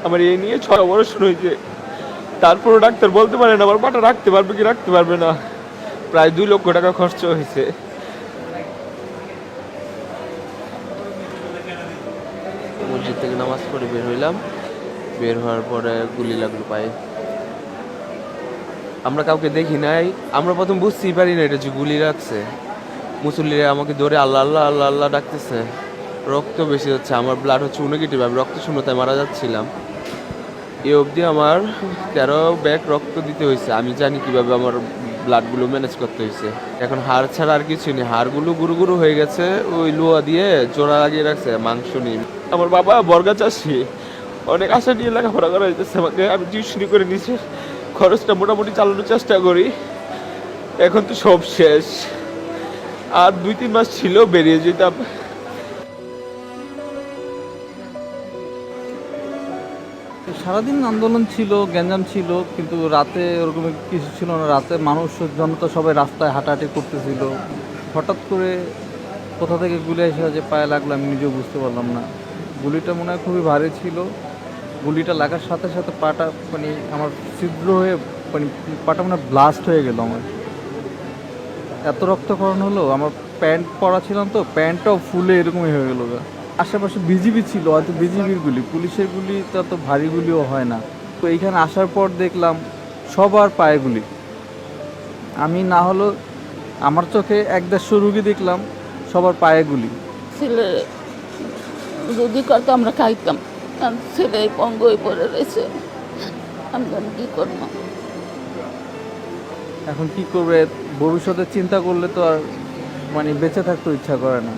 আমার এই নিয়ে 6 অপারেশন হয়েছে, তারপরও ডাক্তার বলতে পারেন আমার পাটা রাখতে পারবে কি রাখতে পারবে না। প্রায় 2 লক্ষ টাকা খরচ হয়েছে। মসজিদ থেকে নামাজ পড়ে বের হইলাম, বের হওয়ার পরে গুলি লাগলো পায়ে। আমরা কাউকে দেখি নাই, আমরা প্রথম বুঝতেই পারি না এটা যে গুলি লাগছে। মুসল্লিরা আমাকে ধরে আল্লাহ আল্লাহ আল্লাহ আল্লাহ ডাকতেছে। রক্ত বেশি হচ্ছে, আমার ব্লাড হচ্ছে নেগেটিভ, আমি রক্ত শূন্যতায় মারা যাচ্ছিলাম। এ অবধি আমার 13 ব্যাগ রক্ত দিতে হয়েছে। আমি জানি কিভাবে আমার ব্লাডগুলো ম্যানেজ করতে হয়েছে। এখন হাড় ছাড়া আর কিছু নেই, হাড়গুলো গুরু গুরু হয়ে গেছে, ওই লোহা দিয়ে জোড়া লাগিয়ে রাখছে, মাংস নেই। আমার বাবা বর্গা চাষি, অনেক আশা নিয়ে লেখাপড়া করা হইতেছে আমাকে। আমি টিউশনি করে নিয়েছি, খরচটা মোটামুটি চালানোর চেষ্টা করি। এখন তো সব শেষ, আর 2-3 মাস ছিল বেরিয়ে যেতাম। সারাদিন আন্দোলন ছিল, গ্যাঞ্জাম ছিল, কিন্তু রাতে ওরকম কিছু ছিল না। রাতে মানুষ জনতা সবাই রাস্তায় হাঁটাহাঁটি করতেছিল। হঠাৎ করে কোথা থেকে গুলি এসে যে পায়ে লাগলো আমি নিজেও বুঝতে পারলাম না। গুলিটা মনে হয় খুবই ভারী ছিল। গুলিটা লাগার সাথে সাথে পাটা মানে আমার ছিদ্র হয়ে মানে পাটা মানে ব্লাস্ট হয়ে গেল আমার। এত রক্তক্ষরণ হলো। আমার প্যান্ট পরা ছিলাম তো, প্যান্টটাও ফুলে এরকমই হয়ে গেলো। আশেপাশে বিজিবি ছিল, হয়তো বিজিবির গুলি, পুলিশের গুলি তো এত ভারী গুলিও হয় না। তো এইখানে আসার পর দেখলাম সবার পায়ে গুলি। আমি না হলো আমার চোখে 1-150 রুগী দেখলাম, সবার পায়ে গুলি। ছেলে যদি করতো আমরা খাইতাম, কারণ ছেলে পঙ্গ হয়ে পড়ে রয়েছে। আমি কি করবো এখন কি করবে, ভবিষ্যতে চিন্তা করলে তো আর মানে বেঁচে থাকতে ইচ্ছা করে না।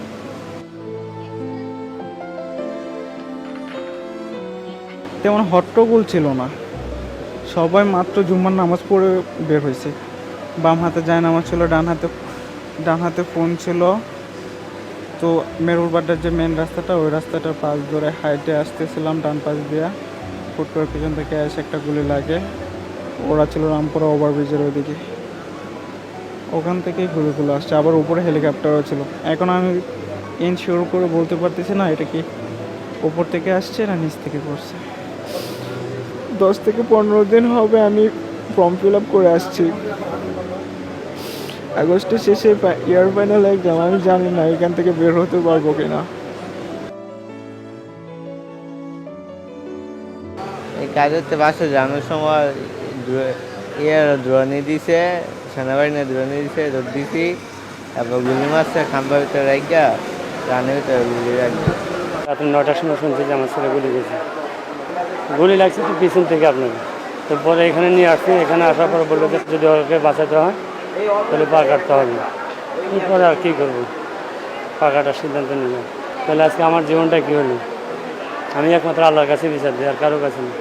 তেমন হট্টগোল ছিল না, সবাই মাত্র জুম্মার নামাজ পড়ে বের হয়েছে। বাম হাতে যায় নামাজ ছিল, ডান হাতে ফোন ছিল। তো মেরুলবাড্ডার যে মেন রাস্তাটা, ওই রাস্তাটার পাশ ধরে হাইটে আসতেছিলাম ডান পাশ দিয়া। ফুট করে পিছন থেকে এসে একটা গুলি লাগে। ওরা ছিল রামপুরা ওভারব্রিজের ওইদিকে, ওখান থেকেই গুলিগুলো আসছে। আবার উপরে হেলিকপ্টারও ছিল। এখন আমি ইনশিওর করে বলতে পারতেছি না এটা কি উপর থেকে আসছে না নিচ থেকে পড়ছে। 10 থেকে 15 দিন হবে আমি ফর্ম ফিল আপ করে আসছি। আগস্টের শেষে ইয়ার ফাইনাল এক্সাম, আমি জানি না এখান থেকে বের হতে পারবো কিনা। এই কাজ হচ্ছে বাসে যাওয়ানোর সময় দ্রোণী দিছে, সেনাবাহিনী দ্রোণী দিছে, রোদ দিছি, তারপর গুলি মারছে খাম্বার ভিতরে রাখা, রানের ভিতরে গুলি রাখবে। রাত 9টার সময় শুনছি যে আমার ছেলে গুলি গেছে। গুলি লাগছে তো পিছন থেকে আপনাকে। তারপরে এখানে নিয়ে আসছি, এখানে আসার পরে বললো যে যদি ওকে বাঁচাতে হয় তাহলে পা কাটতে হবে। এরপরে আর কী করবো, পা কাটার সিদ্ধান্ত নিলাম। তাহলে আজকে আমার জীবনটা কী হলো, আমি একমাত্র আল্লাহর কাছে বিচার দিই, আর কারো কাছে না।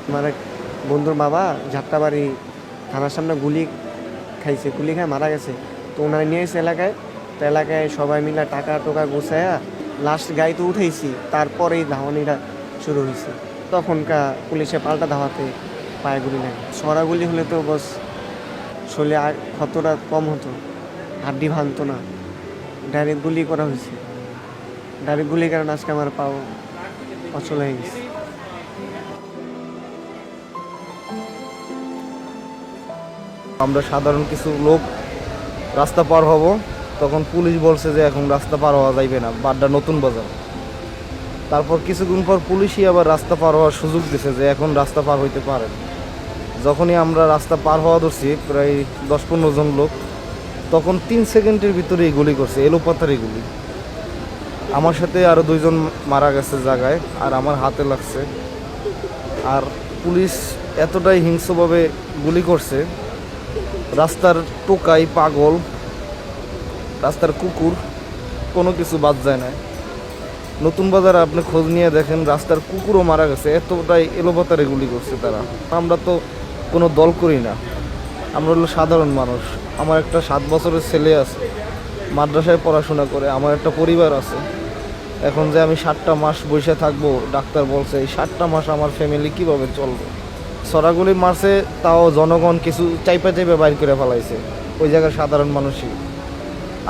আমার এক বন্ধুর বাবা ঝাট্টাবাড়ি থানার সামনে গুলি খাইছে, গুলি খায় মারা গেছে। তো ওনারা নিয়ে এসে এলাকায়, তো এলাকায় সবাই মিলে টাকা টোকা গুছাইয়া লাস্ট গাড়িতে উঠেছি। তারপরেই ধাওয়ানিটা শুরু হয়েছে। তখনকার পুলিশে পাল্টা ধাওয়াতে পায়ে গুলি লাগে। সরা গুলি হলে তো বস শরীরে ক্ষতটা কম হতো, হাড্ডি ভাঙতো না। ডাইরেক্ট গুলি করা হয়েছে, ডাইরেক্ট গুলির কারণে আজকে আমার পাও অচল হয়ে গেছে। আমরা সাধারণ কিছু লোক রাস্তা পার হব, তখন পুলিশ বলছে যে এখন রাস্তা পার হওয়া যাইবে না, বাড্ডা নতুন বাজার। তারপর কিছুক্ষণ পর পুলিশই আবার রাস্তা পার হওয়ার সুযোগ দিছে যে এখন রাস্তা পার হইতে পারেন। যখনই আমরা রাস্তা পার হওয়া ধরছি প্রায় 10-15 জন লোক, তখন 3 সেকেন্ডের ভিতরেই গুলি করছে, এলোপাতারি গুলি। আমার সাথে আরও 2 জন মারা গেছে জায়গায়, আর আমার হাতে লাগছে। আর পুলিশ এতটাই হিংস্রভাবে গুলি করছে, রাস্তার টোকাই, পাগল, রাস্তার কুকুর, কোনো কিছু বাদ যায় না। নতুন বাজারে আপনি খোঁজ নিয়ে দেখেন, রাস্তার কুকুরও মারা গেছে, এতটাই এলোপাতারে গুলি করছে তারা। আমরা তো কোনো দল করি না, আমরা হলো সাধারণ মানুষ। আমার একটা 7 বছরের ছেলে আছে, মাদ্রাসায় পড়াশোনা করে, আমার একটা পরিবার আছে। এখন যে আমি 7টা মাস বসে থাকবো, ডাক্তার বলছে এই 7টা মাস আমার ফ্যামিলি কীভাবে চলবে। সরাগুলি মারছে, তাও জনগণ কিছু চাইপা চাইপা বাইর করে ফেলাইছে, ওই জায়গায় সাধারণ মানুষই।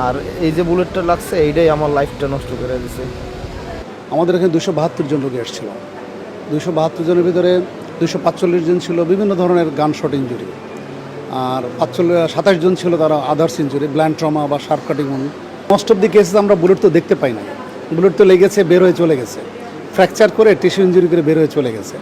আর এই যে বুলেটটা লাগছে এইটাই আমার লাইফটা নষ্ট করে দিছে। আমাদের এখানে 272 জন রোগী এসেছিল। 272 জনের ভিতরে 245 জন ছিল বিভিন্ন ধরনের গান শট ইঞ্জুরি, আর 27 জন ছিল তারা আদার্স ইঞ্জুরি, ব্ল্যান্ড ট্রমা বা sharp cutting wound. Most of the cases আমরা বুলেট তো দেখতে পাই না, বুলেট তো লেগেছে বের হয়ে চলে গেছে, ফ্র্যাকচার করে টিস্যু ইঞ্জুরি করে বের হয়ে চলে গেছে।